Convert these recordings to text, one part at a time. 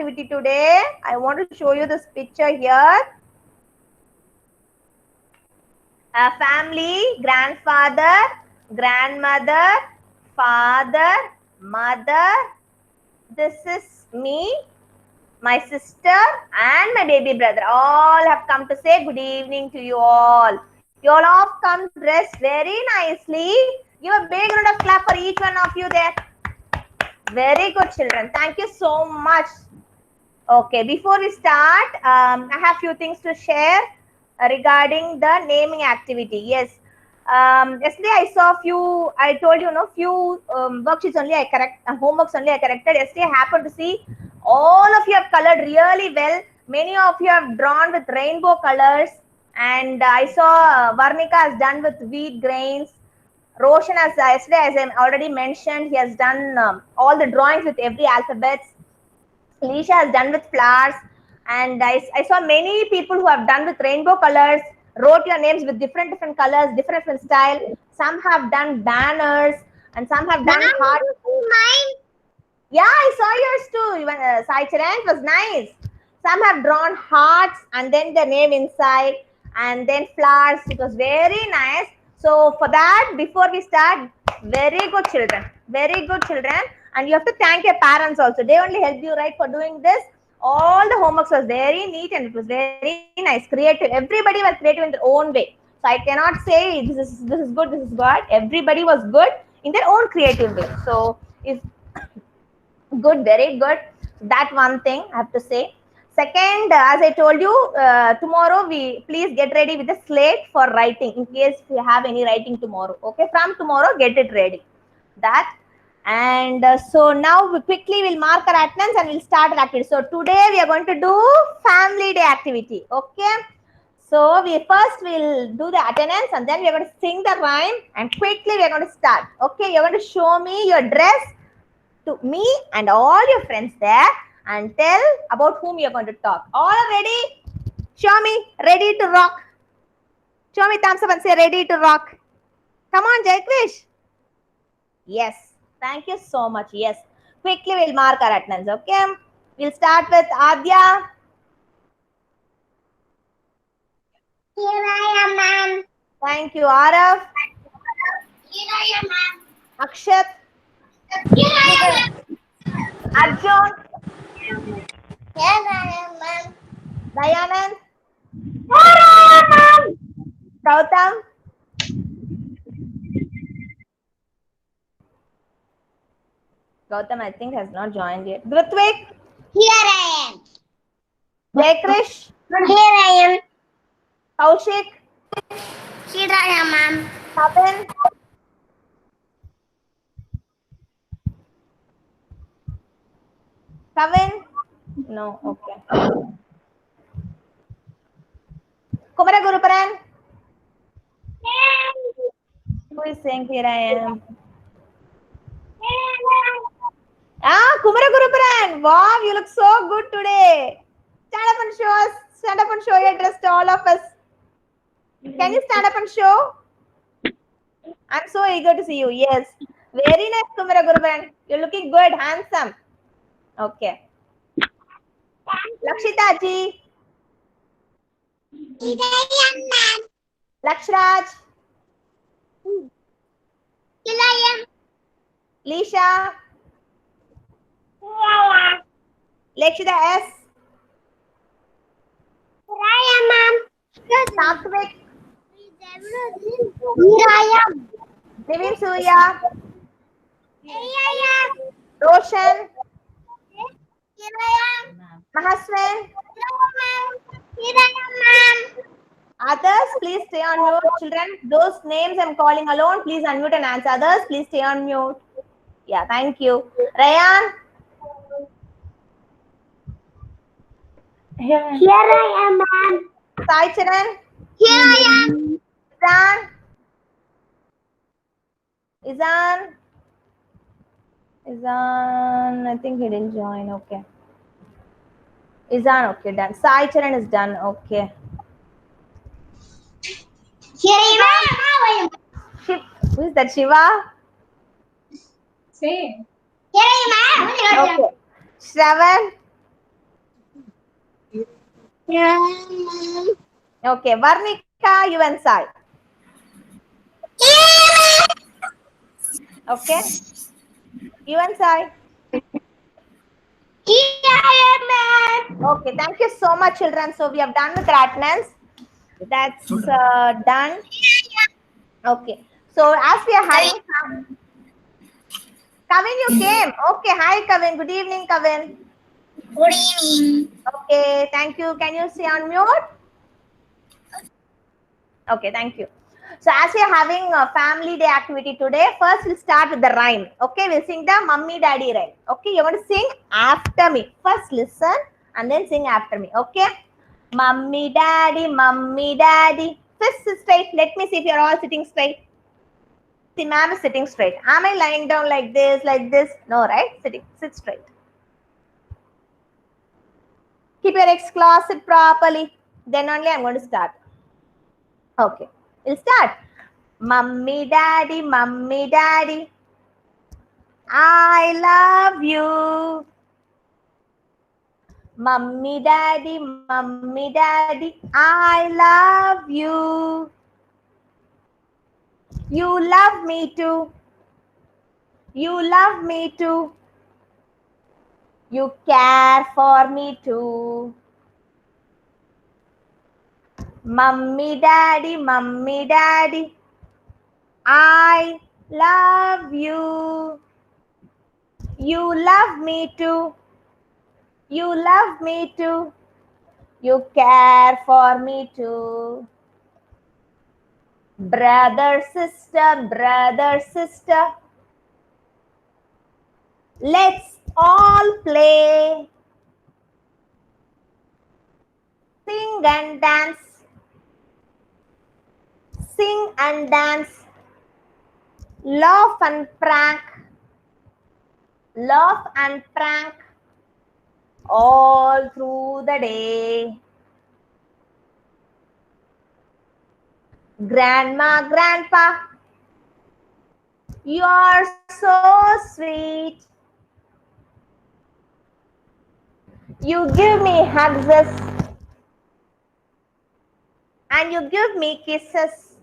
activity today. I want to show you this picture here. A family, grandfather, grandmother, father, mother. This is me, my sister, and my baby brother. All have come to say good evening to you all. You all have come dressed very nicely. Give a big round of clap for each one of you there. Very good, children. Thank you so much. Okay, before we start, I have few things to share regarding the naming activity. Yes. Yesterday I saw few, I told you, few worksheets only I correct, homeworks only I corrected. Yesterday I happened to see all of you have colored really well. Many of you have drawn with rainbow colors. And I saw Varnika has done with wheat grains. Roshan has, yesterday as I already mentioned, he has done all the drawings with every alphabets. Lisha has done with flowers, and I saw many people who have done with rainbow colors, wrote your names with different colors, different style. Some have done banners, and some have done hearts. Mine. Yeah, I saw yours too. Even Sai Charan, it was nice. Some have drawn hearts and then the name inside, and then flowers. It was very nice. So for that, before we start, very good children, very good children. And you have to thank your parents also. They only helped you, right, for doing this. All the homeworks was very neat and it was very nice, creative. Everybody was creative in their own way. So I cannot say this is good, this is bad. Everybody was good in their own creative way. So if good, very good. That one thing I have to say. Second, as I told you, tomorrow we please get ready with a slate for writing in case you have any writing tomorrow. Okay, from tomorrow get it ready. That. And so now we quickly will mark our attendance and we'll start the activity. So today we are going to do family day activity. Okay. So we first will do the attendance and then we are going to sing the rhyme and quickly we are going to start. Okay, you're going to show me your dress to me and all your friends there and tell about whom you're going to talk. All are ready? Show me, ready to rock. Show me thumbs up and say ready to rock. Come on, Jai Krish. Yes, thank you so much. Yes, quickly we'll mark our attendance. Okay, we'll start with Adya. Here I am, ma'am. Thank you, Arav. Here I am, ma'am. Akshat. Here I am. Arjun. Here I am, ma'am. Dayanand. Here I am, ma'am. Gautam. Gautam, I think, has not joined yet. Dhrutvik. Here I am. Jaykrish. Here I am. Kaushik. Here I am, ma'am. Pavan. Kavin? No, okay. Kumara Guruparan? Who is saying here I am? Ah, Kumara Guruparan! Wow, you look so good today. Stand up and show us. Stand up and show your dress to all of us. Can you stand up and show? I'm so eager to see you. Yes. Very nice, Kumara Guruparan. You're looking good, handsome. Okay. Lakshita ji. Here I am, ma'am. Lakshraj. Here I am. Lisha. Here I am. Lakshita S. Here I am, ma'am. Satvik. Here I am. Nivin Surya. Here I am. Roshan. Here I am. Mahaswin. Here I am, ma'am. Others, please stay on mute. Children, those names I'm calling alone, please unmute and answer. Others, please stay on mute. Yeah, thank you. Rayan. Here I am, ma'am. Sai Charan. Here I am. Izan. Izan, I think he didn't join. Okay. Izan, okay, done. Sai Charan is done. Okay. Here I am. Who is that? Shiva? Say. Here I am. Okay. Shravan. Here I am. Okay, Varnika, you and Sai. Okay, you and Sai. Here I am, ma'am. Okay, thank you so much, children. So we have done with attendance. That's done. Okay. So as we are having Kavin, you came. Okay, hi Kavin. Good evening, Kavin. Good evening. Okay, thank you. Can you see on mute? Okay, thank you. So as we are having a family day activity today, first we'll start with the rhyme. Okay, we'll sing the mummy daddy rhyme. Okay, you're going to sing after me. First listen and then sing after me. Okay. Mummy daddy. Fist is straight. Let me see if you're all sitting straight. See, ma'am is sitting straight. Am I lying down like this, like this? No, right? Sit straight. Keep your legs crossed, sit properly. Then only I'm going to start. Okay, we'll start. Mummy, daddy, I love you. Mummy, daddy, I love you. You love me too. You love me too. You care for me too. Mummy, daddy, I love you. You love me too. You love me too. You care for me too. Brother, sister, let's all play. Sing and dance. Sing and dance. Laugh and prank. Laugh and prank all through the day. Grandma, grandpa, you are so sweet. You give me hugs and you give me kisses.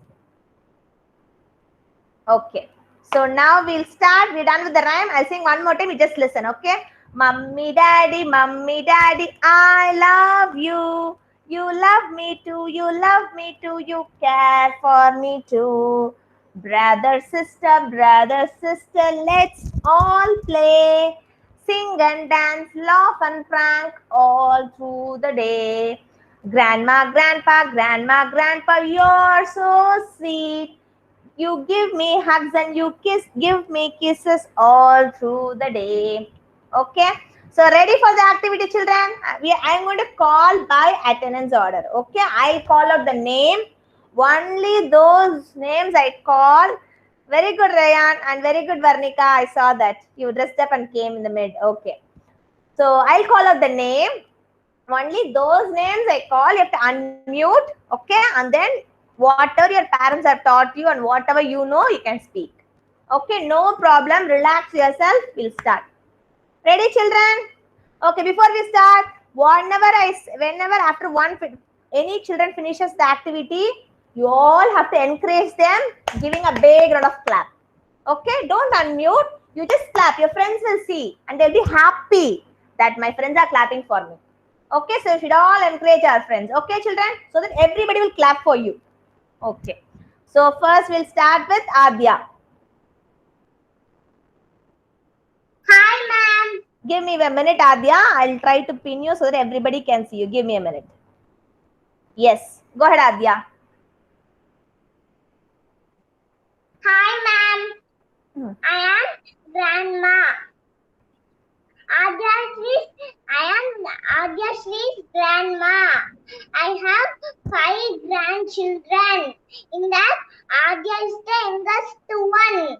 Okay. So now we'll start. We're done with the rhyme. I'll sing one more time. You just listen, okay? Mummy, daddy, I love you. You love me too. You love me too. You care for me too. Brother, sister, let's all play. Sing and dance, laugh and prank all through the day. Grandpa, you're so sweet. You give me hugs and give me kisses all through the day. Okay. So ready for the activity, children? I'm going to call by attendance order. Okay. I call out the name. Only those names I call. Very good, Rayan, and very good, Varnika. I saw that you dressed up and came in the mid. Okay. So I'll call out the name. Only those names I call. You have to unmute. Okay. And then whatever your parents have taught you and whatever you know, you can speak. Okay, no problem. Relax yourself. We'll start. Ready, children? Okay, before we start, whenever after any children finishes the activity, you all have to encourage them, giving a big round of clap. Okay, don't unmute. You just clap. Your friends will see and they'll be happy that my friends are clapping for me. Okay, so we should all encourage our friends. Okay, children, so that everybody will clap for you. Okay. So first we'll start with Adya. Hi, ma'am. Give me a minute, Adya. I'll try to pin you so that everybody can see you. Give me a minute. Yes. Go ahead, Adya. Hi, ma'am. I am grandma. I am Adyashree's grandma. I have 5 grandchildren. In that, Adya is the youngest one.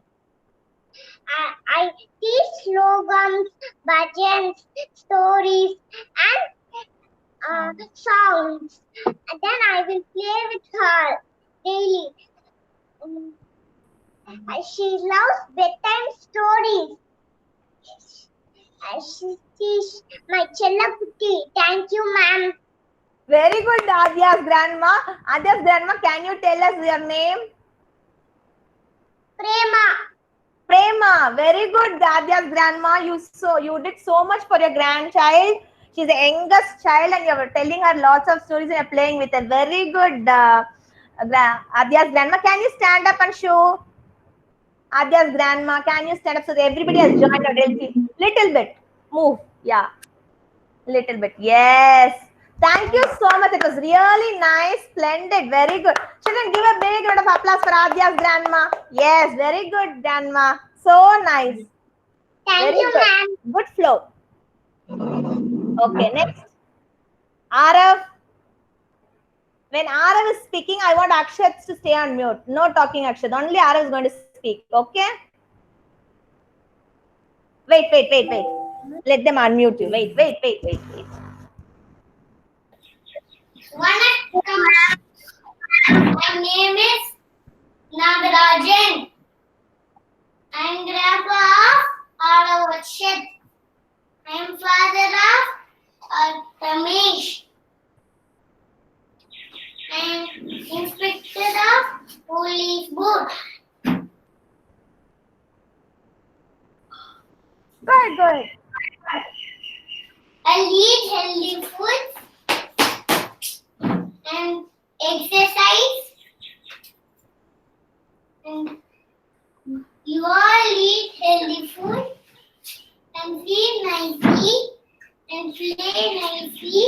I teach slogans, bhajans, stories, and songs. And then I will play with her daily. She loves bedtime stories. She's my Chella Kutti. Thank you, ma'am. Very good, Adya's grandma. Adya's grandma, can you tell us your name? Prema. Prema. Very good, Adya's grandma. You did so much for your grandchild. She's the youngest child, and you were telling her lots of stories and you're playing with her. Very good, Adya's grandma. Can you stand up and show Adya's grandma? Can you stand up so that everybody has joined your little bit? Move. Yeah. Little bit. Yes. Thank you so much. It was really nice. Splendid. Very good. Children, give a big round of applause for Adya's grandma. Yes. Very good, grandma. So nice. Thank Very you, good. ma'am. Good flow. Okay. Next. Arav. When Arav is speaking, I want Akshat to stay on mute. No talking, Akshat. Only Arav is going to speak. Okay? Wait. Let them unmute you. Wait. Vanakkam. My name is Nagarajan. I am grandpa of Arav Akshat. I am father of Ramesh. I am inspector of police board. Go ahead. I eat healthy food and exercise. And you all eat healthy food and feed nicely and play nicely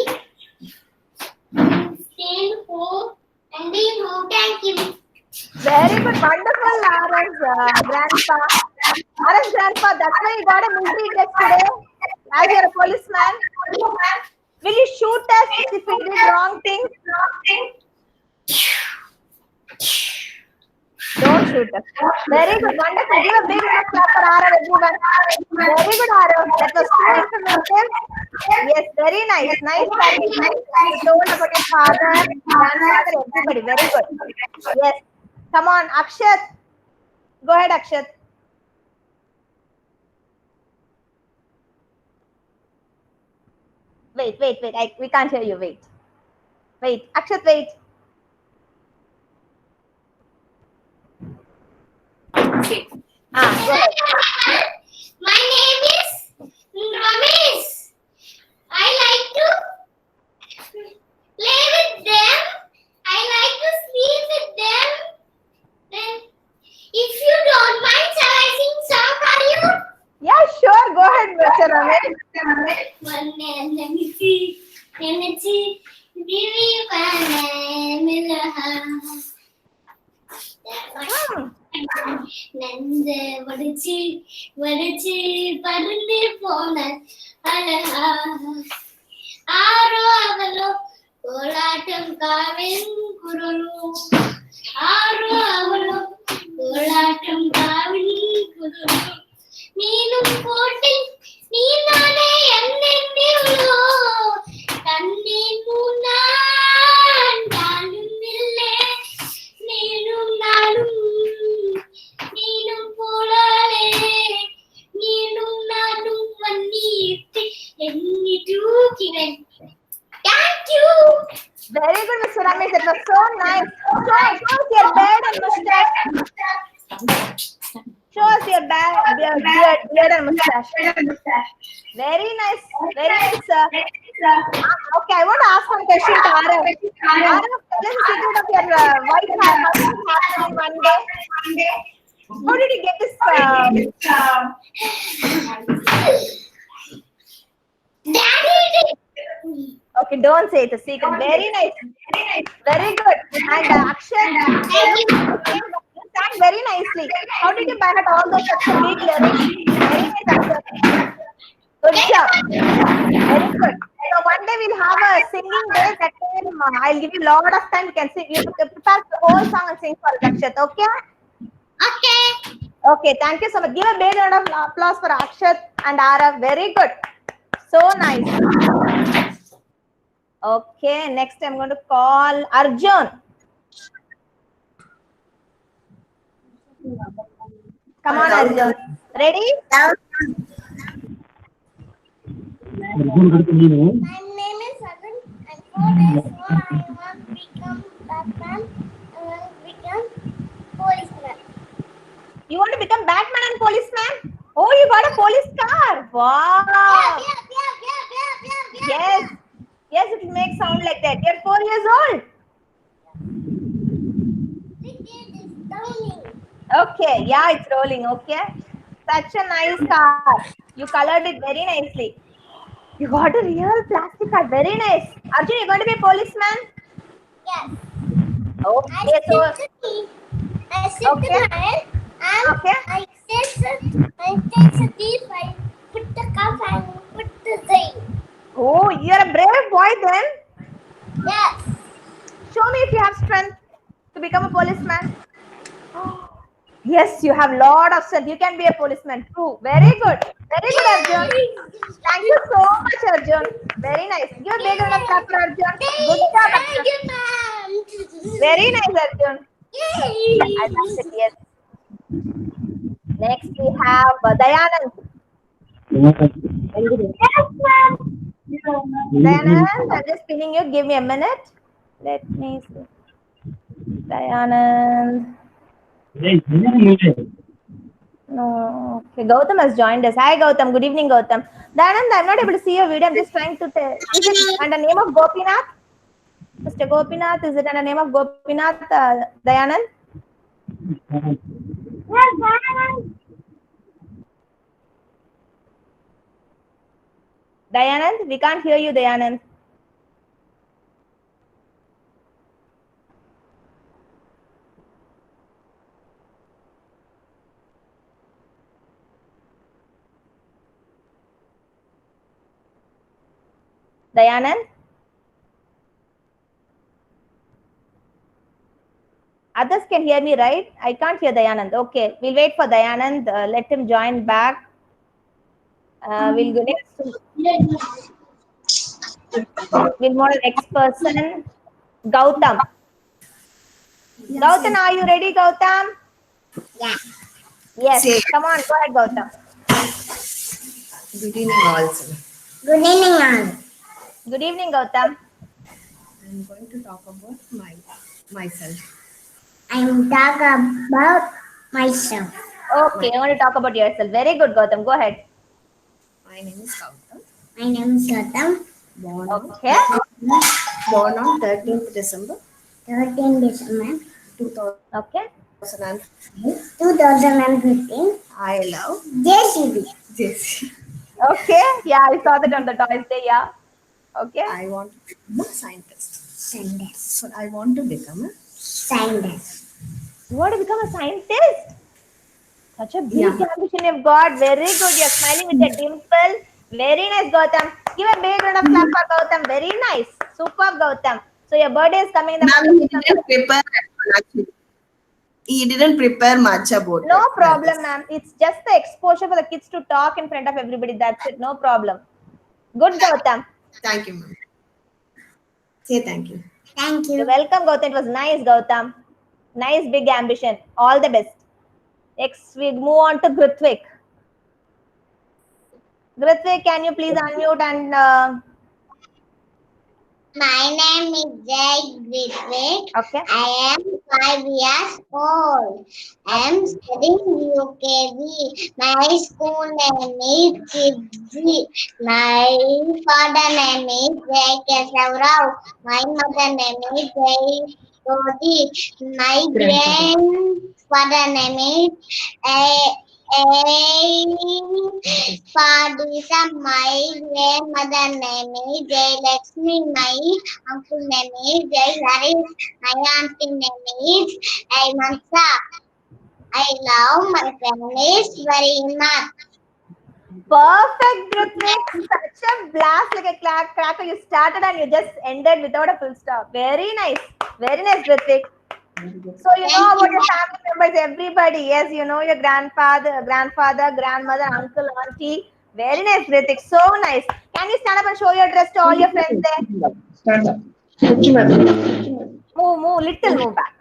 and stay home and be home. Thank you. Very good, wonderful, Arav's grandpa. Arav's grandpa, that's why you got a military dress today. As you're a policeman. Will you shoot us if we did wrong things? Don't shoot us. Very good, wonderful. Give a big round of applause for Arav, everyone. Very good, Arav. That was so informative. Yes, very nice. Nice study. You told about your father, grandfather, everybody. Very good. Yes. Come on, Akshat. Go ahead, Akshat. Wait. We can't hear you. Wait. Akshat, wait. Go ahead. My name is Ramesh. I like to play with them. I like to sleep with them. Then, if you don't mind, shall I sing song for you? Yeah, sure. Go ahead, Mr. Ramesh. One man, let me see. நெஞ்ச வடிச்சு பருந்து போன அழகா ஆரோ அவளோ கோலாட்டம் காவின் குரலும் ஆரோ அவளோ கோலாட்டம் காவின் குரலும் நீனும் போட்டு நீ நானே என்னென்னோ கண்ணீர் முன்னான் நானும் இல்லை நீனும் நானும் நீனும் போலாலே நீனும் நானும் வன்னிட்டு எண்ணி தூக்கினேன். Thank you. Very good, Mr. Ramesh. That was so nice. Show us your beard and mustache. Show us your beard and mustache. Very nice, sir. Okay, I want to ask one question to Arav. Arav, tell us the secret of your white hair. How did it happen in one day? How did you get this? Daddy did. Okay, don't say it's a secret. Very nice. Very good. And Akshay, you sang very nicely. How did you manage all those such big lyrics? Very nice, Akshay. Good job. Very good. So one day we'll have a singing day. That time I'll give you a lot of time. You can sing. You can prepare the whole song and sing for Akshat. Okay? Okay. Okay. Thank you so much. Give a big round of applause for Akshat and Arav. Very good. So nice. Okay. Next, I'm going to call Arjun. Come on, Arjun. Ready? My name is Arjun. 4 days more, I want to become Batman. I want to become policeman. You want to become Batman and policeman? Oh, you got a police car. Wow. Yes. Yes, it will make sound like that. You're 4 years old. Okay. Yeah, it's rolling. Okay. Such a nice car. You colored it very nicely. You got a real plastic car. Very nice. Arjun, you're going to be a policeman? Yes. Okay. So, I sit okay. the man and Okay. I take the thief, I put the cup and put the thing. Oh, you're a brave boy then. Yes. Show me if you have strength to become a policeman. Yes, you have lot of strength. You can be a policeman too. Very good. Very good, Arjun. Thank you so much, Arjun. Very nice. Give a big round of applause for Arjun. Good job, Thank Arjun. you, ma'am. Very nice, Arjun. Yay. I loved it, yes. Next we have Dayanand. Yes, ma'am. Dayanand, I'm just pinning you. Give me a minute. Let me see. Dayanand. No. Okay, Gautam has joined us. Hi, Gautam. Good evening, Gautam. Dayanand, I'm not able to see your video. I'm just trying to tell. Is it under the name of Gopinath? Mr. Gopinath, is it under the name of Gopinath, Dayanand? Yes, ma'am. Dayanand, we can't hear you, Dayanand. Dayanand? Others can hear me, right? I can't hear Dayanand. Okay, we'll wait for Dayanand. Let him join back. We'll go next. We'll move to the next person. Gautam. Gautam, are you ready, Gautam? Yeah. Yes. Say. Come on, go ahead, Gautam. Good evening, also. Good evening, ma'am. Good evening, Gautam. I'm going to talk about myself. I'm talking about myself. Okay, I want to talk about yourself. Very good, Gautam. Go ahead. My name is Gautam. My name is Gautam. Okay. Born on 13th December 13 December 2015. Okay. 2015. I love JCB. JC. Okay. Yeah, I saw that on the Toys Day. Yeah. Okay. I want to become a scientist. Scientist. So I want to become a Scientist. You want to become a scientist? Such a big Yeah. ambition you've got. Very good. You're smiling with a dimple. Very nice, Gautam. Give a big round of clap for Gautam. Very nice. Superb, Gautam. So your birthday is coming in the Ma'am, month he of didn't prepare actually. He didn't prepare much about No it. problem, ma'am. It's just the exposure for the kids to talk in front of everybody. That's it. No problem. Good, Gautam. Thank you, ma'am. Say thank you. Thank You're you. welcome, Gautam. It was nice, Gautam. Nice big ambition. All the best. Next, we move on to Grithvik. Grithvik, can you please unmute and My name is Jay Grithvik. okay? I am 5 years old. I am studying UKG. My school name is Kidzi. My father name is Jay Keshavrao. My mother name is Jay Jodi. My grandfather name is Padisa. My grandmother name is Jay Lakshmi. My uncle name is Jay Haris. My auntie name is Aymansa. I love my family very much. Perfect, Grithvik. Such a blast, like a cracker. You started and you just ended without a full stop. Very nice. Very nice, Grithvik. So you know about your family members, everybody. Yes, you know your grandfather, grandmother, uncle, auntie. Very nice, Grithvik. So nice. Can you stand up and show your dress to all your friends there? Stand up. Move, little move back.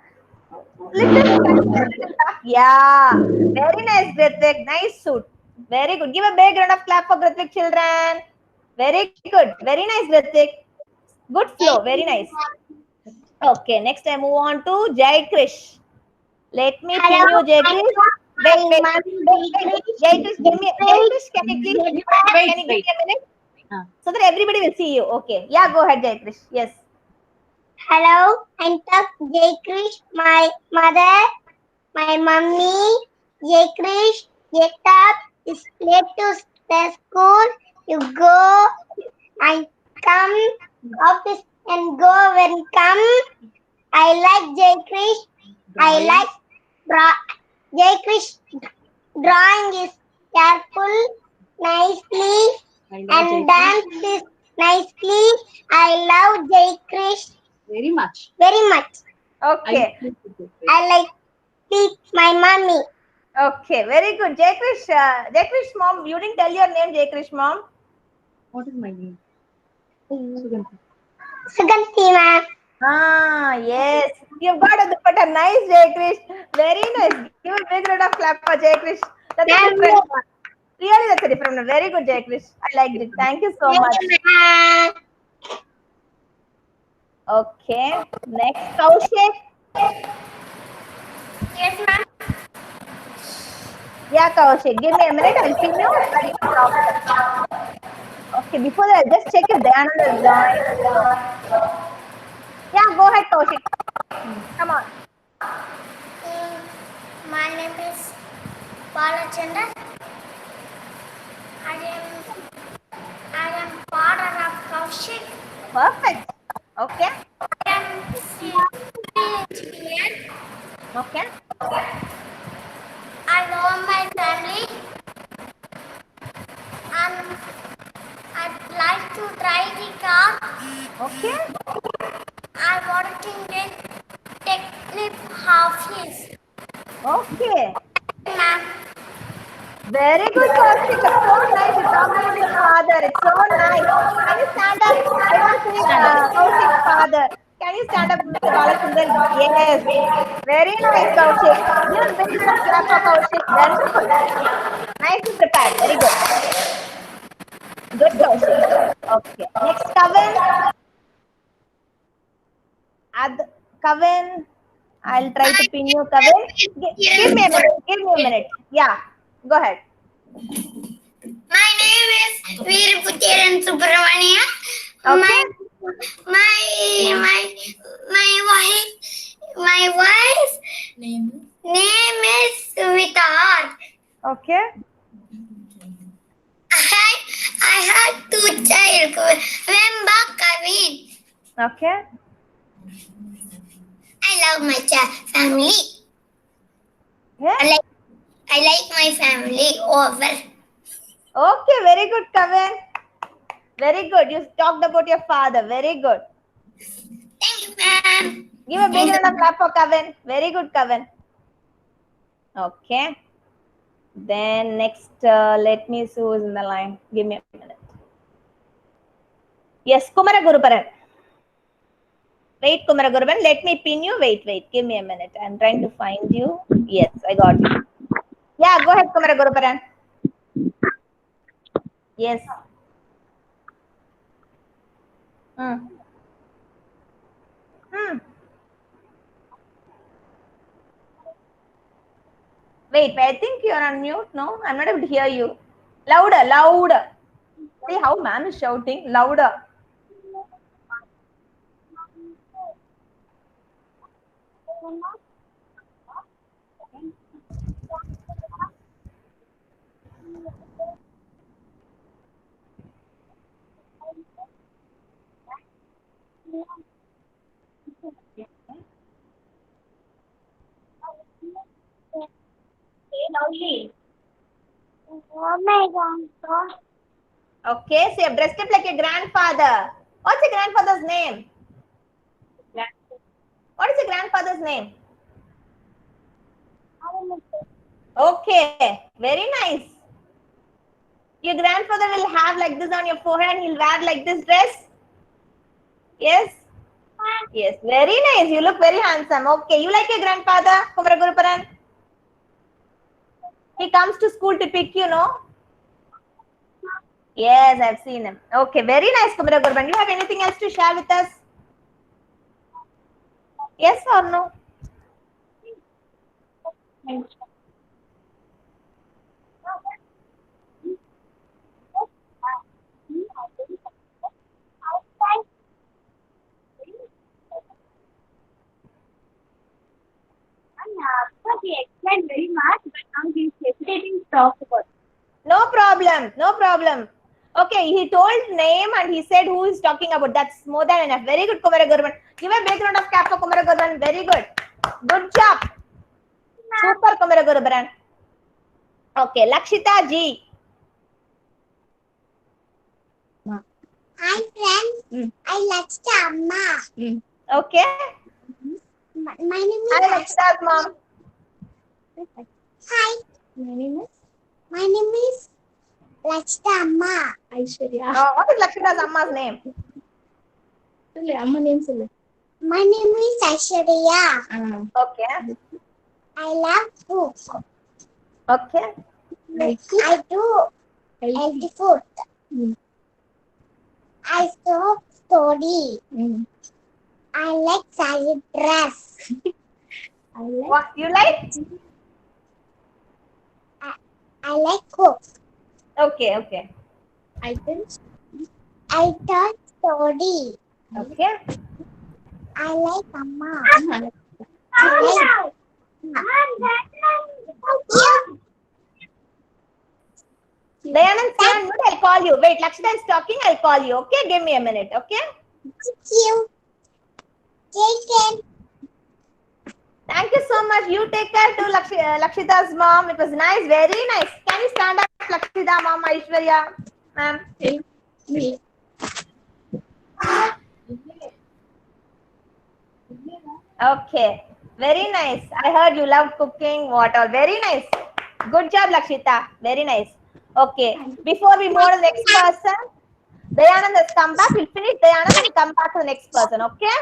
Little back. Yeah. Very nice, Grithvik. Nice suit. Very good. Give a big round of clap for Grithvik, children. Very good. Very nice, Grithvik. Good flow. Very nice. Okay, next I move on to Jai Krish. Let me pin you, Jai Krish. Wait. Jai Krish, can you please, can you give me a minute? So that everybody will see you. Okay. Yeah, go ahead, Jai Krish. Yes. Hello, I'm Tuck Jay Krish. My mother, my mummy, Jay Krish, Jay Tuck is late to the school. You go and come, office and go when come. I like Jay Krish. I like Jay Krish. Drawing is careful, nicely, and dance is nicely. I love Jay Krish Very much. very much. Okay. I like teach my mommy. Okay. Very good. Jai Krish, mom, you didn't tell your name, Jai Krish, mom. What is my name? Suganti. Suganti, ma'am. Ah, yes. You've got a nice, Jai Krish. Very nice. Give a big round of clap for Jai Krish. That's a Ma'am, different one. Really, that's a different one. Very good, Jai Krish. I liked it. Thank you so much. ma'am. Okay. Next, Kaushik. Yes, ma'am. Yeah, Kaushik. Give me a minute. I'll pin you. So that you can talk. Okay. Before that, I'll just check if Dayanand is joined. Yeah, go ahead, Kaushik. Come on. My name is Balachandra. I am father of Kaushik. Perfect. Okay. I am engineer. Okay. I love my family and I'd like to drive the car. Okay. I'm working in Technip office. Okay. Ma'am. Very good, Kaushik. It's so nice. You talked about your father. It's so nice. Can you stand up? I want to see Kaushik's father. Can you stand up, Mr. Balachandran? Yes. Very nice, Kaushik. Give a big round of clap for Kaushik. Wonderful. Nicely prepared. Very good. Good, Kaushik. Okay. Next, Kavan. Kavan. I'll try to pin you, Kavan. Give me a minute. Give me a minute. Yeah. Go ahead. My name is Veeraputhiran Subramania. Okay. My wife's name is Suvita. Okay. I had two children, Vemba Kavin. Okay. I love my family. Yeah. I like my family over. Okay, very good, Kavan. Very good. You talked about your father. Very good. Thank you, ma'am. Give a big round of clap for Kavan. Very good, Kavan. Okay. Then next, let me see who is in the line. Give me a minute. Yes, Kumara Guruparan. Wait, Kumara Guruparan. Let me pin you. Wait. Give me a minute. I'm trying to find you. Yes, I got you. Yeah, go ahead, Kumara Guruparan. Yes. Wait, I think you're on mute. No, I'm not able to hear you. Louder. See how ma'am is shouting. Louder. Oh my God. Okay, so you're dressed up like your grandfather. What's your grandfather's name? What is your grandfather's name? Okay, very nice. Your grandfather will have like this on your forehead and he'll wear like this dress? Yes? Yes, very nice. You look very handsome. Okay, you like your grandfather, Kumara Guruparan? He comes to school to pick you, no? Yes, I've seen him. Okay, very nice, Kumara Gurban. Do you have anything else to share with us? Yes or no? He explained very much, but now he's hesitating to talk about it. No problem. No problem. Okay, he told name and he said who he's talking about. That's more than enough. Very good, Kumara Gurban. Give a big round of clap for Kumara Gurban. Very good. Good job. Super, Kumara Gurban. Okay, Lakshita Ji. Hi friends, I Lakshita Amma. Okay. My name Hi, is Lakshita's mom. Hi. My name My name is Lakshita Amma. is Aishwarya. What is Lakshita's Amma's name? Amma name சொல்லு. My name is Aishwarya. Okay. I love books. Okay. I do healthy food. I stop story. I like salad dress. I like What you like? I like cook. Okay. Okay. items. I tell story. Okay. I like Amma. Amma. I like Dayanand, stay on mute. I'll call you. Wait, Lakshita is talking. I'll call you. Okay. Give me a minute. Okay. Thank you. Take care. Thank you so much. You take care to Lakshita's mom. It was nice. Very nice. Can you stand up, Lakshita mom, Aishwarya ma'am? Me. Okay. Very nice. I heard you love cooking. What all? Very nice. Good job, Lakshita. Very nice. Okay. Before we move on to the next person, Dayanand has come back. We'll finish Dayanand and come back to the next person. Okay?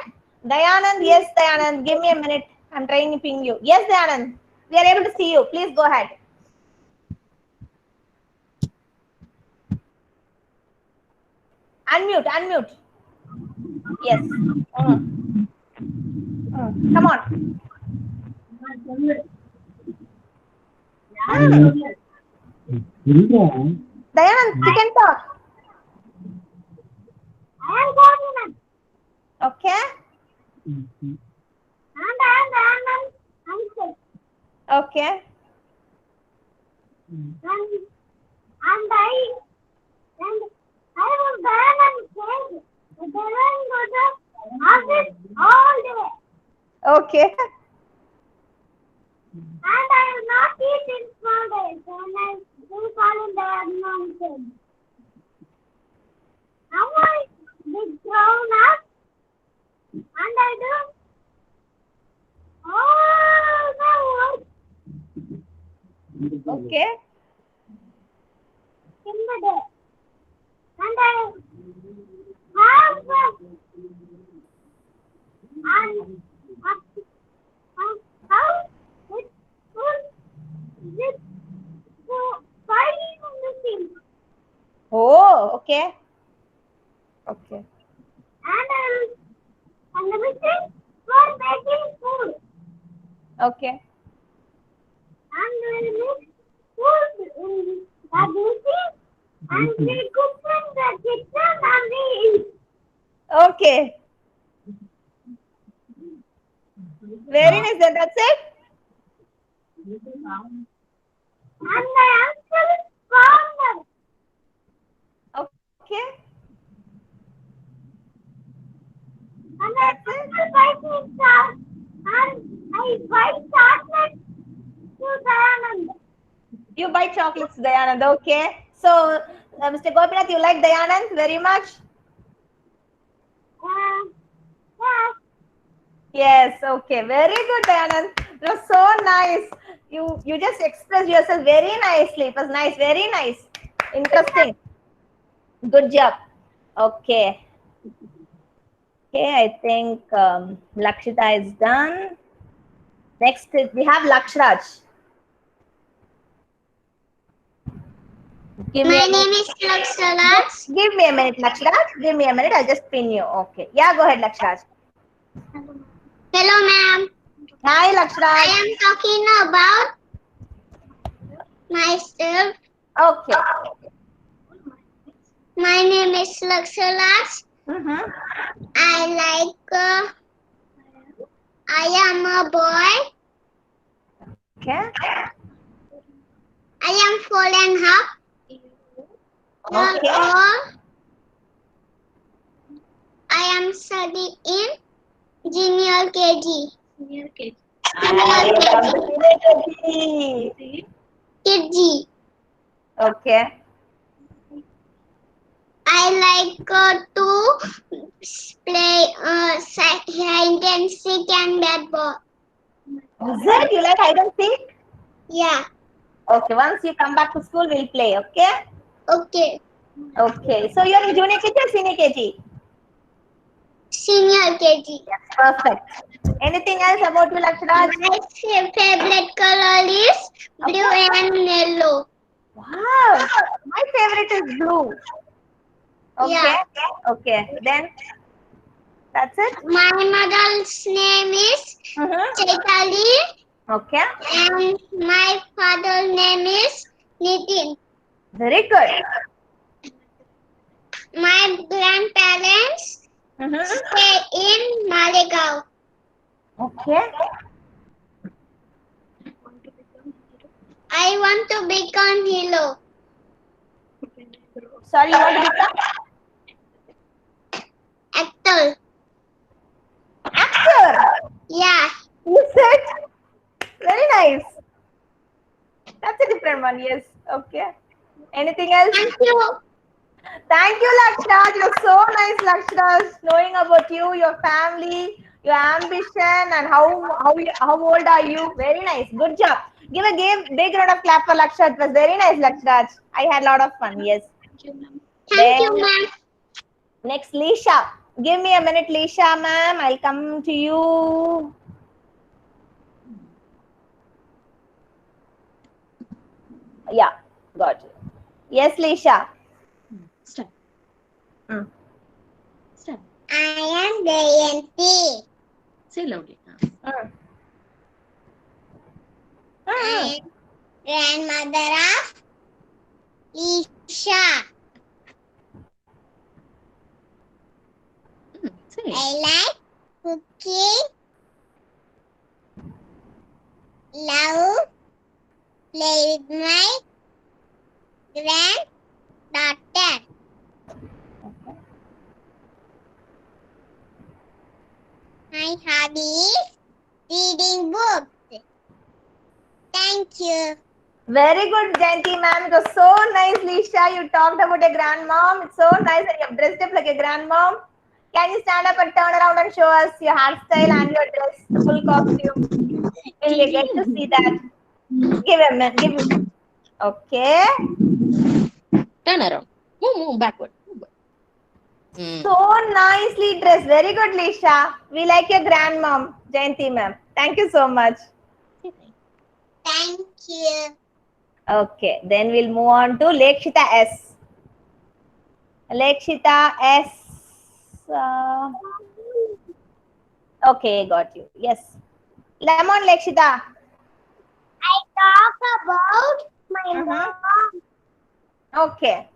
Dayanand, yes, Dayanand. Give me a minute. I'm trying to ping you. Yes, Dayanand. We are able to see you. Please go ahead. Unmute, unmute. Yes. Come on. Dayanand, you can talk. I am going Okay? and Okay. I was there and said, but then I go to office all day. Okay. And I will not eat in small days. And I will fall in the nonsense. Now I big grown up. And I do all the work Okay. in the day. And I have how it fighting on the thing. Oh, okay. Okay. And the machine for making food. Okay. And we make food in the machine. And we cook in the kitchen and we eat. Okay. Very nice. Then that's it. And my uncle is farmer. Okay. And my uncle buys me chocolate. And I buy chocolate to Dayanand. You buy chocolates, Dayanand. Okay. So, Mr. Gopinath, you like Dayanand very much? Yeah. Yes. Okay. Very good, Dayanand. It was so nice. You just expressed yourself very nicely. It was nice. Very nice. Interesting. Good job. Okay. Okay. I think Lakshita is done. Next, we have Lakshraj. Give me My a name minute. is Laksharaj. Give me a minute, Lakshraj. Give me a minute. I'll just pin you. Okay. Yeah, go ahead, Lakshraj. Hello, ma'am. Hi, I Lakshraj. am talking about myself. Okay. My name is Laksharaj. Mm-hmm. I am a boy. Okay. I am 4.5 years Okay. old. I am studying in junior KG. Junior KG. KG. Okay. I like to play hide and seek and bat ball. Is it? You like hide and seek? Yeah. Okay. Once you come back to school, we'll play. Okay. Okay. Okay. So you're in junior KG or senior KG? Senior KG. Yes. Perfect. Anything else about you, Lakshraj? My favorite color is blue and yellow. Wow. My favorite is blue. Okay. Yeah. Okay. Then that's it. My mother's name is Mm-hmm. Chaitali Okay. and my father's name is Nitin. Very good. My grandparents Mm-hmm. stay in Malegaon. Okay. I want to become hero. Sorry, you want to become Actor. actor? Yeah. Is it? Very nice. That's a different one. Yes. Okay. Anything else? Thank you. Thank you, Lakshraj. You're so nice, Lakshraj. Knowing about you, your family, your ambition, and how old are you? Very nice. Good job. Give a big round of clap for Lakshraj. It was very nice, Lakshraj. I had a lot of fun. Yes. Thank you, Then ma'am. next, Lisha. Give me a minute, Lisha, ma'am. I'll come to you. Yeah, got you. Yes, Lisha. Start. Mm. Start. I am Dayanti. Say loudly. Mm. I am grandmother of Isha. Say. I like cooking, love, play with my granddaughter. My hobby is reading books. Thank you. Very good, Jayanti ma'am. It was so nice, Lisha. You talked about a grandmom. It's so nice that you have dressed up like a grandmom. Can you stand up and turn around and show us your hairstyle and your dress, the full costume? We'll get to see that. Give a minute. Give me. Okay. Turn around. Move backward. Move back. So nicely dressed. Very good, Lisha. We like your grandmom, Jayanti ma'am. Thank you so much. Say thank you. Thank you. Okay. Then we'll move on to Lekshita S. Lekshita S. Okay, got you. Yes. Lemon Lekshita. I talk about my Mhm. mom. Okay.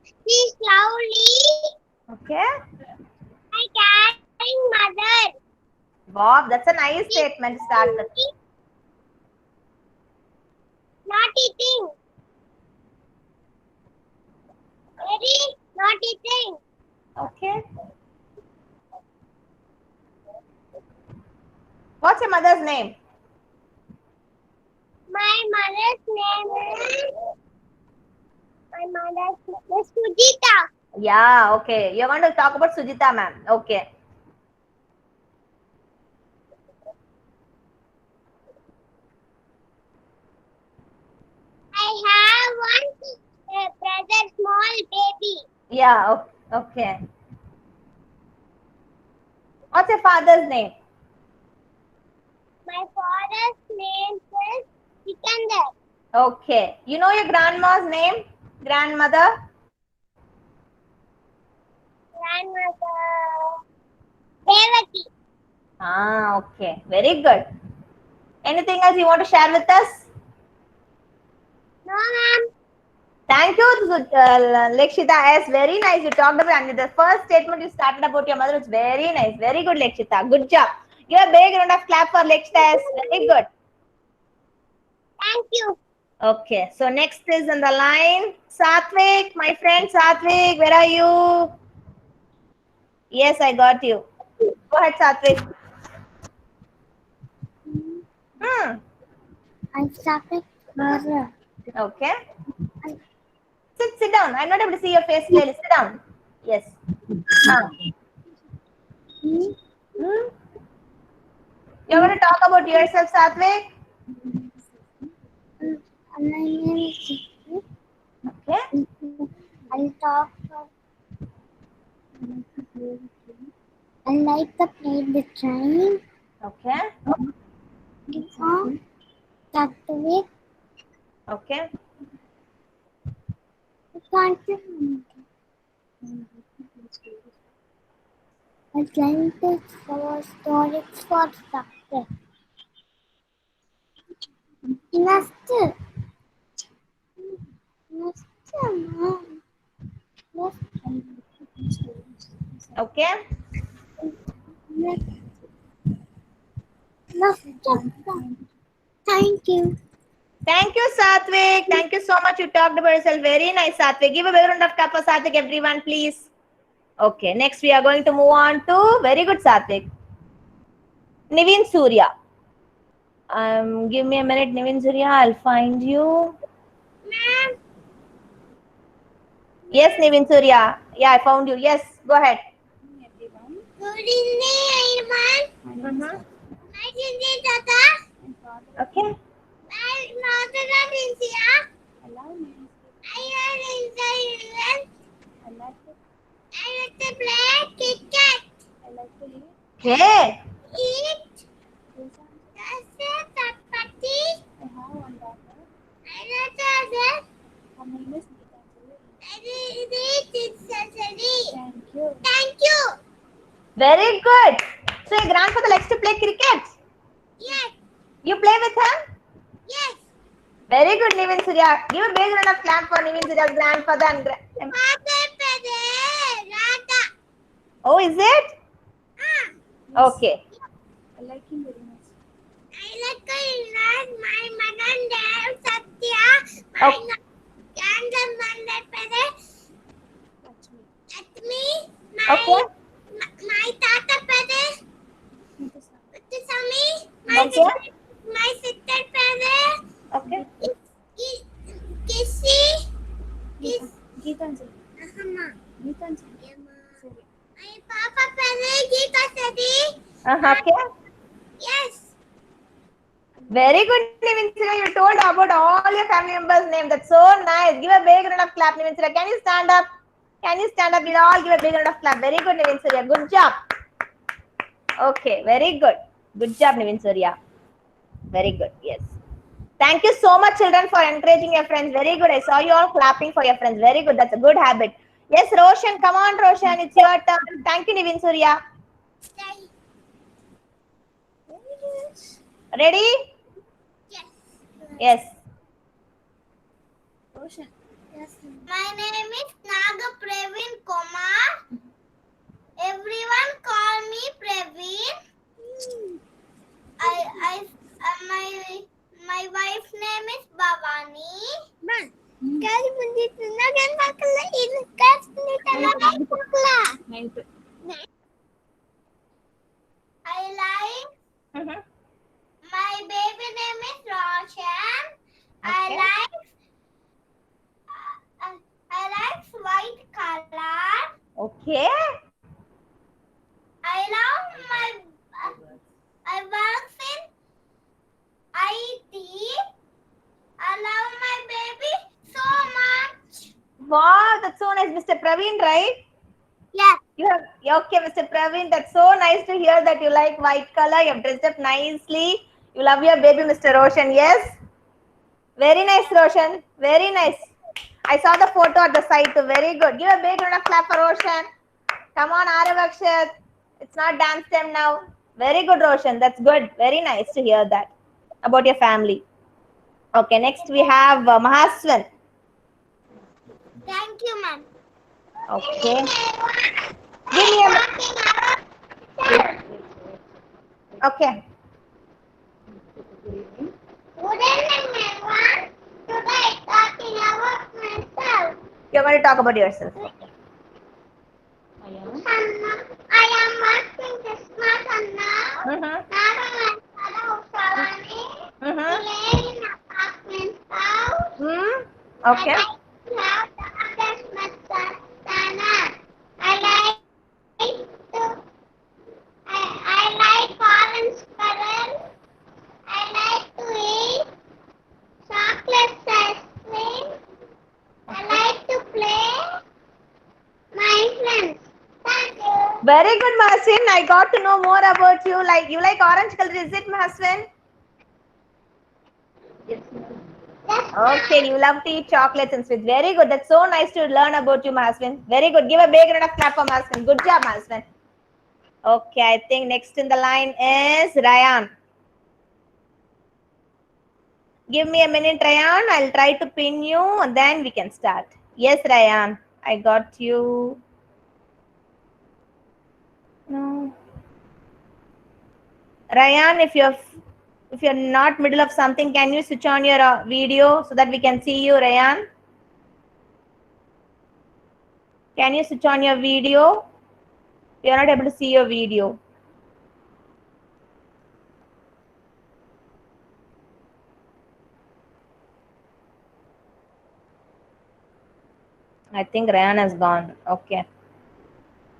She's lovely. Okay. My caring mother. Wow, that's a nice statement to start with. Not eating. Very not eating. Okay. What's your mother's name? My mother's name is Sujita. Yeah, okay. You're going to talk about Sujita ma'am. Okay. I have one brother, small baby. Yeah, okay. What's your father's name? My father's name is Sikandar. Okay. You know your grandma's name? Grandmother? Grandmother. Devaki. Ah, okay. Very good. Anything else you want to share with us? No, ma'am. Thank you, Lekshita. Yes, very nice. You talked about and the first statement you started about your mother. It's very nice. Very good, Lekshita. Good job. Give a big round of clap for Lekshita. Yes, very good. Thank you. Okay, so next is on the line, Satvik, my friend Satvik. Where are you? Yes, I got you. Go ahead, Satvik. Hmm. I started mother. Okay. Sit down. I'm not able to see your face clearly. Sit down. Yes. Ah. Hmm. You're going to talk about yourself, Satvik? My name is Jyoti. Okay. I'll talk. I like to play the train. Okay. Song. Satvik. Okay. Can't you? I like to follow stories for Satvik. Next. Next. Okay. Thank you. Thank you, Satvik. Thank you so much. You talked about yourself. Very nice, Satvik. Give a big round of clap for Satvik, everyone, please. Okay, next we are going to move on to very good, Satvik. Niveen Surya. Give me a minute, Niveen Surya. I'll find you. Ma'am. Yes, Niveen Surya. Yeah, I found you. Yes, go ahead. Good evening, everyone. Mm-hmm. My name is Tata. Okay. My mother is India. I am in the event. I like to play cricket. Okay. Eat. Just a chapati. I like to Thank you. Very good. So your grandfather likes to play cricket. Yes. You play with him? Yes. Very good, Niveen Surya. Give a big round of clap for Niveen Surya's grandfather and Oh, is it? Okay. I like to learn my mother name Satya. My grandmother Lakshmi. Okay. My tata Pade. Sami. Okay. My sister Pade. Okay. Kissy. Geetanjali. My papa Pade. Geeta Sadi. Okay. Yes. Very good, Niveen Surya. You told about all your family members' name. That's so nice. Give a big round of clap, Niveen Surya. Can you stand up? Can you stand up? We'll all give a big round of clap. Very good, Niveen Surya. Good job. Okay, very good. Good job, Niveen Surya. Very good. Yes. Thank you so much, children, for encouraging your friends. Very good. I saw you all clapping for your friends. Very good. That's a good habit. Yes, Roshan. Come on, Roshan. It's your turn. Thank you, Niveen Surya. Ready? Yes. Yes. Yes. My name is Naga Praveen Kumar. Everyone call me Praveen. My wife's name is Bhavani. I like Mhm. my baby name is Roshan. Okay. I like white color. Okay. I love I work in IT. I love my baby so much. Wow, that's so nice, Mr. Praveen, right? Yes. You have okay, Mr. Praveen. That's so nice to hear that you like white color. You have dressed up nicely. You love your baby, Mr. Roshan. Yes. Very nice, Roshan. Very nice. I saw the photo at the site too. Very good. Give a big round of clap for Roshan. Come on, Arav. It's not dance time now. Very good, Roshan. That's good. Very nice to hear that about your family. Okay, next we have Mahaswan. Thank you, ma'am. Okay. Give me a. Okay. Good evening, everyone. Today, talking about myself. You're going to talk about yourself. Sanna, I am working Christmas and now. Mm-hmm. We Mm-hmm. live in apartment house. Okay. I like to have the attachment Sanna. I like orange color. I like to eat chocolate ice cream. I like to play my friends. Thank you. Very good, Mahaswin. I got to know more about you. Like you like orange color, is it, Mahaswin? Yes, Okay, you love to eat chocolates and sweets. Very good. That's so nice to learn about you, Mahaswin. Very good. Give a big round of clap for Mahaswin. Good job, Mahaswin. Okay, I think next in the line is Ryan. Give me a minute, Ryan. I'll try to pin you and then we can start. Yes, Ryan. I got you. No. Ryan, if you're not middle of something, can you switch on your video so that we can see you, Ryan? Can you switch on your video? We are not able to see your video. I think Ryan has gone. Okay.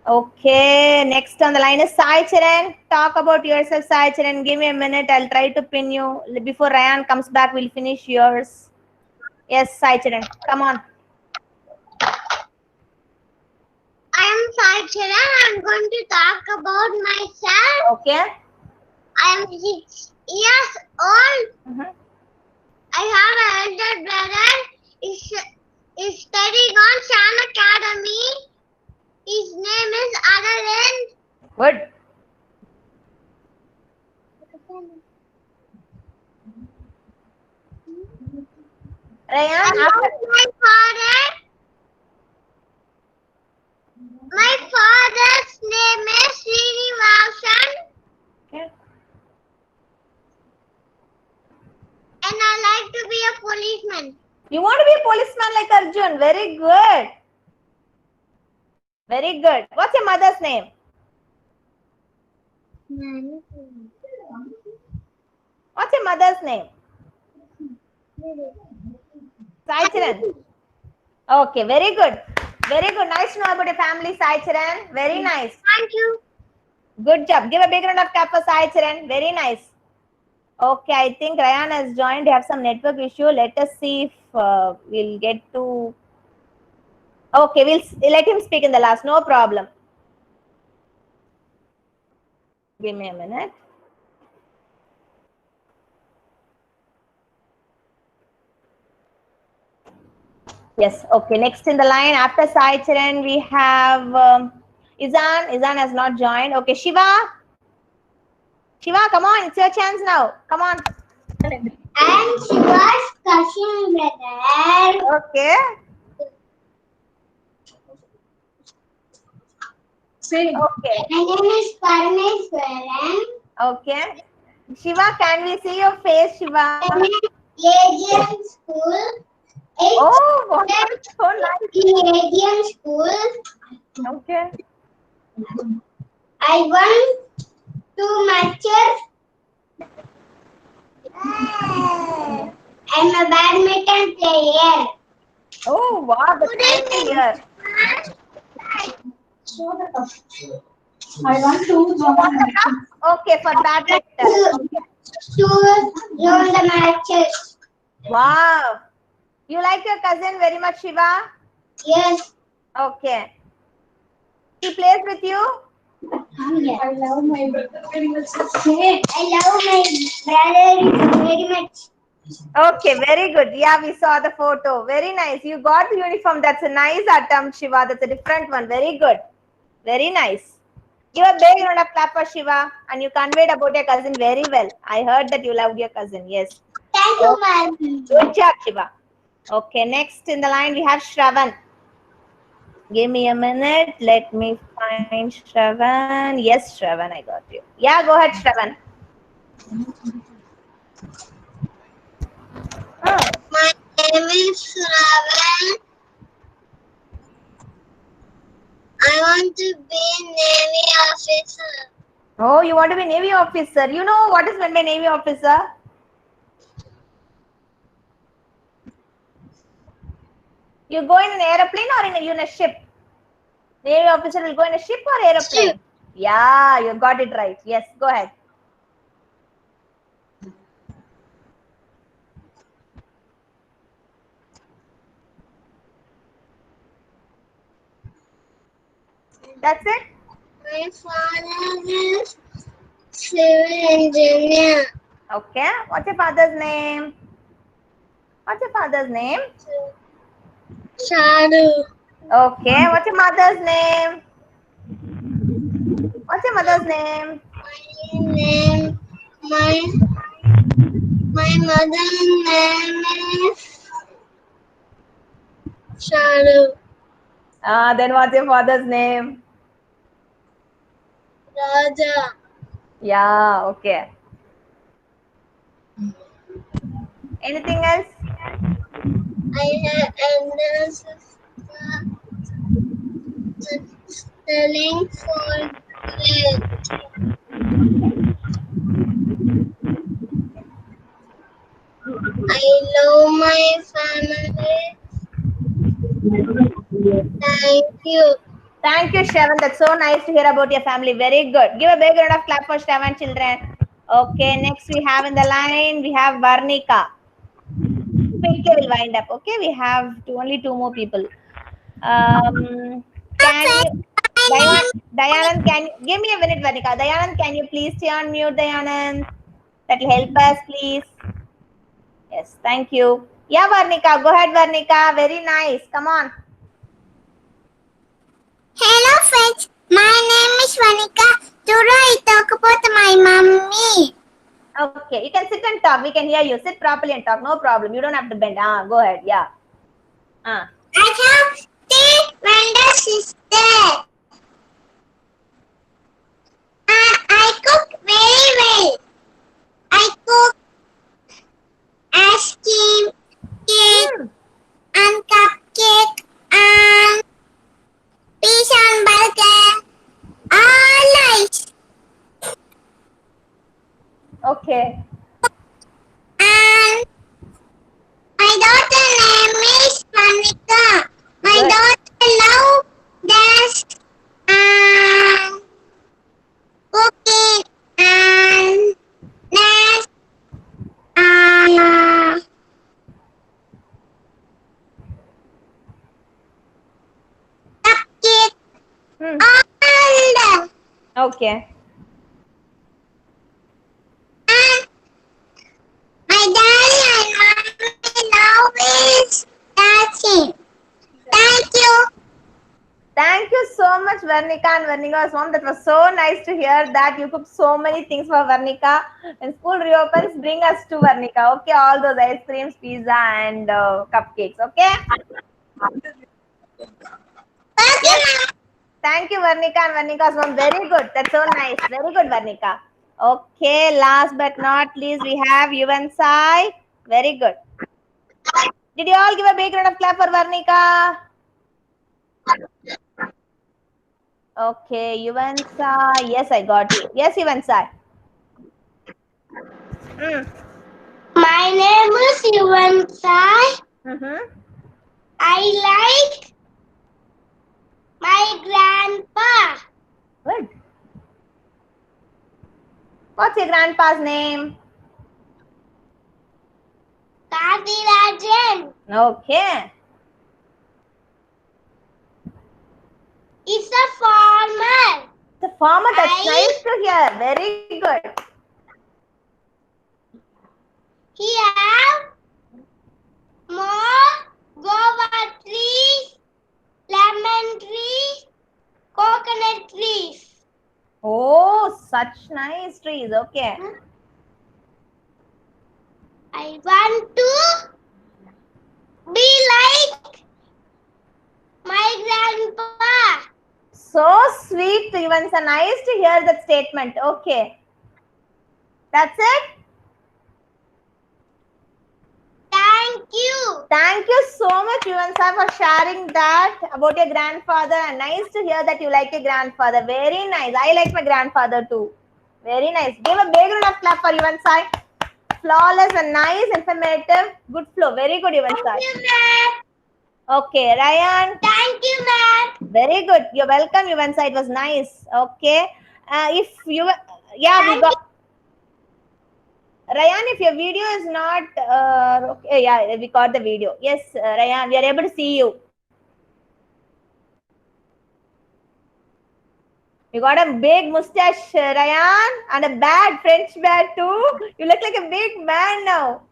Okay, next on the line is Sai Charan. Talk about yourself, Sai Charan. Give me a minute. I'll try to pin you. Before Ryan comes back, we'll finish yours. Yes, Sai Charan. Come on. I am Sai Charan. I'm going to talk about myself. Okay. I am 6 years old. Mhm. I have an elder brother. He's studying on Shan Academy. His name is Arvind. Good. Ryan, after. My father's name is Srinivasan. Okay. And I like to be a policeman. You want to be a policeman like Arjun? Very good. Very good. What's your mother's name? What's your mother's name? Sai Charan. Okay, very good. Very good. Nice to know about your family, Sai Charan. Very nice. Thank you. Good job. Give a big round of clap for Sai Charan. Very nice. Okay, I think Ryan has joined. You have some network issue. Let us see if we'll get to. Okay, we'll let him speak in the last. No problem. Give me a minute. Yes. Okay. Next in the line after Sai Charan, we have Izan. Izan has not joined. Okay, Shiva. Shiva, come on. It's your chance now. Come on. I'm Shiva's cousin brother. Okay. Okay. My name is Parameswaran. Okay. Shiva, can we see your face, Shiva? I'm in Asian school. Oh, wow, that's so nice. In Asian school, Okay. I won 2 matches. I'm a badminton player. Oh, wow, that's nice to hear. I want to Okay, for badminton. To won the matches. Wow. You like your cousin very much, Shiva? Yes. Okay. He plays with you? I love my brother very much. I love my brother very much. Okay, very good. Yeah, we saw the photo. Very nice. You got the uniform. That's a nice attempt, Shiva. That's a different one. Very good. Very nice. Give a big round of clap for Shiva. And you conveyed about your cousin very well. I heard that you loved your cousin. Yes. Thank you, ma'am. Good job, Shiva. Okay, next in the line we have Shravan. Give me a minute. Let me find Shravan. Yes, Shravan, I got you. Yeah, go ahead, Shravan. Oh, My name is Ravan. I want to be Navy officer. oh, you want to be Navy officer. You know what is meant by Navy officer? You go in an aeroplane or in a ship? Navy officer will go in a ship or aeroplane? Ship. Yeah, you got it right. Yes, go ahead. That's it? My father is civil engineer. Okay. What's your father's name? What's your father's name? Sharu. Okay. What's your mother's name? What's your mother's name? My name, my mother's name is Sharu. Then what's your father's name? Raja. Yeah, okay. Anything else? I have elder sister studying for grade. I love my family. Thank you. Thank you, Shravan. That's so nice to hear about your family. Very good. Give a big round of clap for Shravan, children. Okay, next we have in the line, we have Varnika. Quickly we'll wind up. Okay, we have only two more people. Can you, Dayanand, can you give me a minute, Varnika? Dayanand, can you please stay on mute, Dayanand? That will help us, please. Yes, thank you. Yeah, Varnika, go ahead, Varnika. Very nice. Come on. Hello friends, my name is Vanika. Today I talk about my mummy. Okay, you can sit and talk. We can hear you. Sit properly and talk. No problem. You don't have to bend. Go ahead. Yeah. I have three younger sisters. I cook very well. I cook ice cream, cake, and cupcake, and fish and burger. All nice. Okay. And my daughter name is Monica. My Good. daughter love dance and cooking and dance and cupcake. Hmm. All Okay. and my daddy and mommy love is dancing. Thank you. Thank you so much, Varnika and Varnika's mom. That was so nice to hear that you cooked so many things for Varnika. When school reopens, bring us to Varnika. Okay, all those ice creams, pizza, and cupcakes. Okay. Yes. Thank you, Varnika and Varnika's mom. Very good. That's so nice. Very good, Varnika. Okay, last but not least, we have Yuvan Sai. Very good. Did you all give a big round of clap for Varnika? Okay, Yuvan Sai. Yes, I got you. Yes, Yuvan Sai. My name is Yuvan Sai. Mm-hmm. I like my grandpa. Good. What's your grandpa's name? Kadirajan. Okay. He's a farmer. The farmer, that's I- nice to hear. Very good. He have more guava trees, lemon trees, coconut trees. Oh, such nice trees. Okay. I want to be like my grandpa. So sweet, even so nice to hear that statement. Okay. That's it. Thank you. Thank you so much, Yuvansa, for sharing that about your grandfather. And nice to hear that you like your grandfather. Very nice. I like my grandfather too. Very nice. Give a big round of clap for Yuvansa. Flawless and nice, informative, good flow. Very good, Yuvansa. Thank you, ma'am. Okay, Ryan. Thank you, ma'am. Very good. You're welcome, Yuvansa. It was nice. Okay. If you, yeah, we Thank got. Ryan, if your video is not okay, yeah, we got the video. Yes, Ryan, we are able to see you. You got a big mustache, Ryan, and a bad French beard too. You look like a big man now.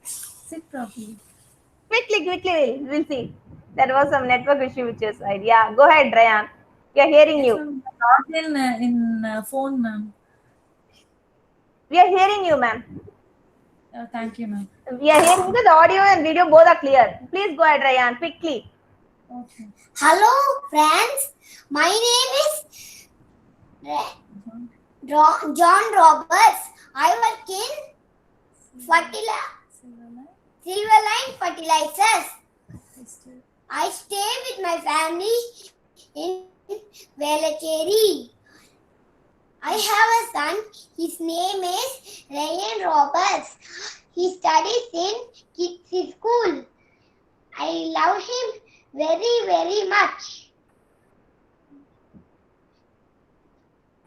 Sit properly. Quickly, we'll see. There was some network issue with your side. Yeah, go ahead, Ryan. We are hearing you. Not in phone, ma'am. We are hearing you, ma'am. Thank you, ma'am. We are hearing the audio and video both are clear. Please go ahead, Ryan, quickly. Okay. Hello, friends. My name is John Roberts. I work in Silverline Fertilizers. I stay with my family in Velachery. I have a son. His name is Ryan Roberts. He studies in kids school. I love him very much.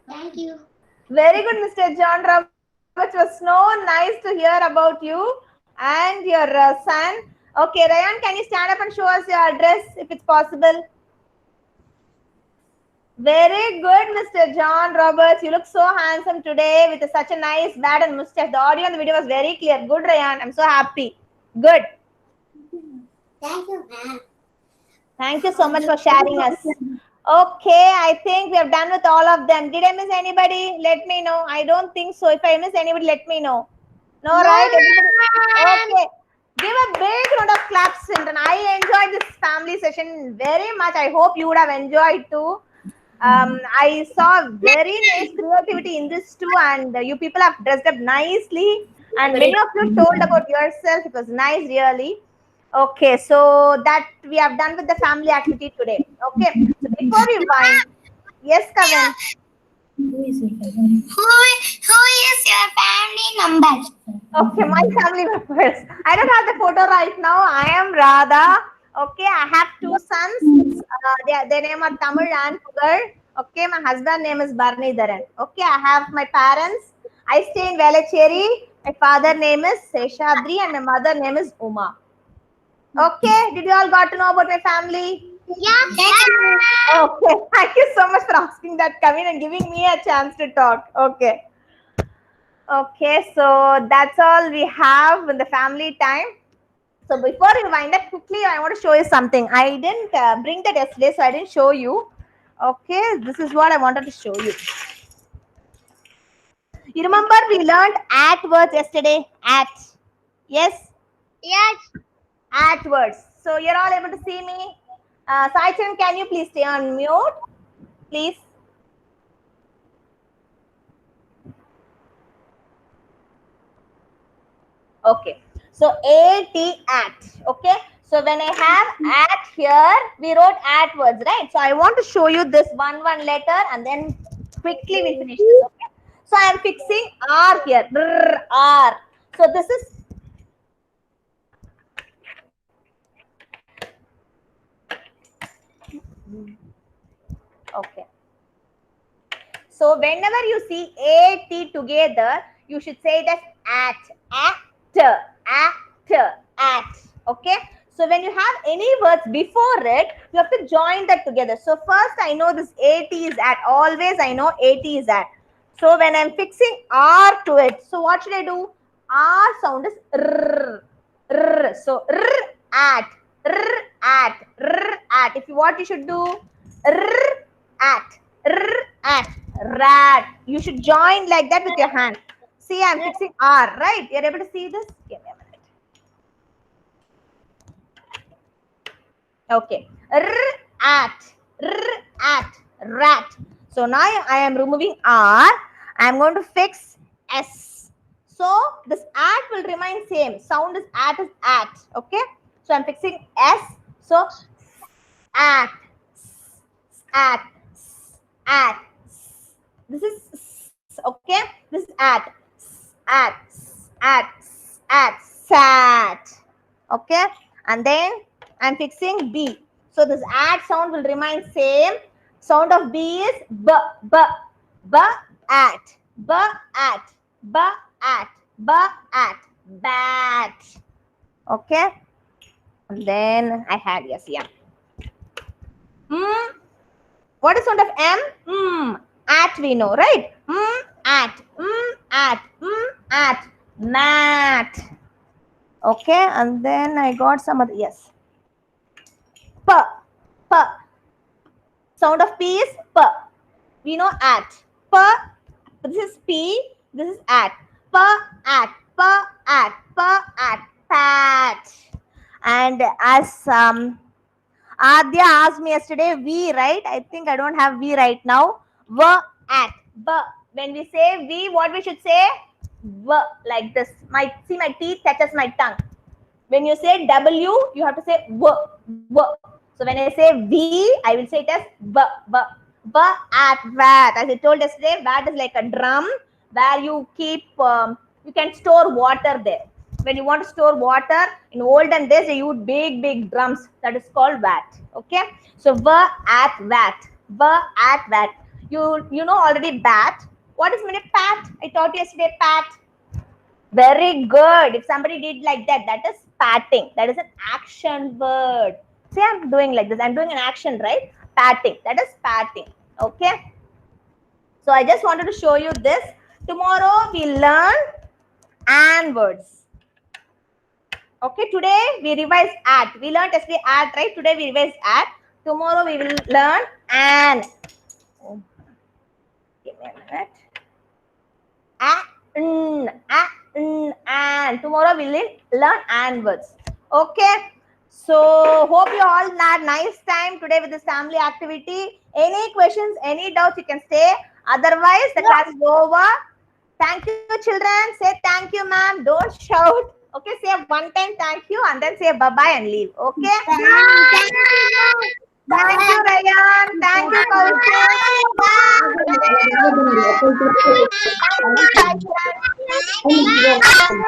Thank you. Very good, Mr. John Roberts. It was so nice to hear about you and your son. Okay, Ryan, can you stand up and show us your address if it's possible? Very good, Mr. John Roberts. You look so handsome today with such a nice beard and mustache. The audio and the video was very clear. Good, Ryan. I'm so happy. Good. Thank you, ma'am. Thank you so much for sharing us. Okay, I think we have done with all of them. Did I miss anybody? Let me know. I don't think so. If I miss anybody, let me know. No, right? Everybody? Okay. Give a big round of claps, children. I enjoyed this family session very much. I hope you would have enjoyed too. I saw very nice creativity in this too, and you people have dressed up nicely. And many of you told about yourself. It was nice, really. Okay, so that we have done with the family activity today. Okay, so before we wind, yes, Kavan. Who is it? Who is your family member? Okay, my family members. I don't have the photo right now. I am Radha. Okay, I have two sons. Their name are Tamil and Pugar. Okay, my husband name is Barnidharan. Okay, I have my parents. I stay in Velachery. My father name is Seshadri and my mother name is Uma. Okay, did you all got to know about my family? Yeah. Okay, thank you so much for asking that, Kavin, and giving me a chance to talk. Okay. Okay, so that's all we have in the family time. So before we wind up quickly, I want to show you something. I didn't bring that yesterday, so I didn't show you. Okay, this is what I wanted to show you. You remember we learned at words yesterday? At. Yes? Yes. At words. So you're all able to see me? Saichan, can you please stay on mute? Please. Okay. So AT at. Okay. So when I have at here, we wrote at words, right? So I want to show you this one letter and then quickly we'll finish this. Okay. So I am fixing R here. R. So this is okay. So whenever you see AT together, you should say it as at. Okay. So when you have any words before it, you have to join that together. So first I know this AT is at. Always I know AT is at. So when I'm fixing R to it, so what should I do? R sound is r. R. So at. If you what you should do? At. Rat. You should join like that with your hand. See, I'm fixing R, right? You're able to see this? Give me a minute. Okay. At. Rat. So now I am removing R. I am going to fix S. So this at will remain same. Sound is at. Okay. So I'm fixing S. So at. This is okay. This is at. Sat. Okay. And then I'm fixing B. So this at sound will remain same. Sound of B is b at bat. Okay. And then I had yes, yeah. What is sound of M? At we know, right? At mat. Okay, and then I got some other yes. P. Sound of P is P. We know at. P. This is P. This is at. P at. Pat. And as Adya asked me yesterday, V, right? I think I don't have V right now. V at. B. When we say V, what we should say? V, like this. My teeth touches my tongue. When you say W, you have to say V. So when I say V, I will say it as V at vat. As I told yesterday, vat is like a drum where you keep, you can store water there. When you want to store water, in olden days, they used big drums. That is called vat. Okay. So V at vat. You know already bat. What is meaning pat? I taught you yesterday pat. Very good. If somebody did like that, that is patting. That is an action word. See, I'm doing like this. I'm doing an action, right? Patting. That is patting. Okay. So I just wanted to show you this. Tomorrow we learn and words. Okay. Today we revise at. We learned yesterday at, right? Today we revise at. Tomorrow we will learn and. Give me a minute. And tomorrow we will learn and words. Okay. So hope you all had nice time today with this family activity. Any questions, any doubts, you can stay. Otherwise, the class is over. Thank you, children. Say thank you, ma'am. Don't shout. Okay, say one time thank you and then say bye-bye and leave. Okay? Thank you, Rayan. Thank you, Kaushik. Thank you, Saishan.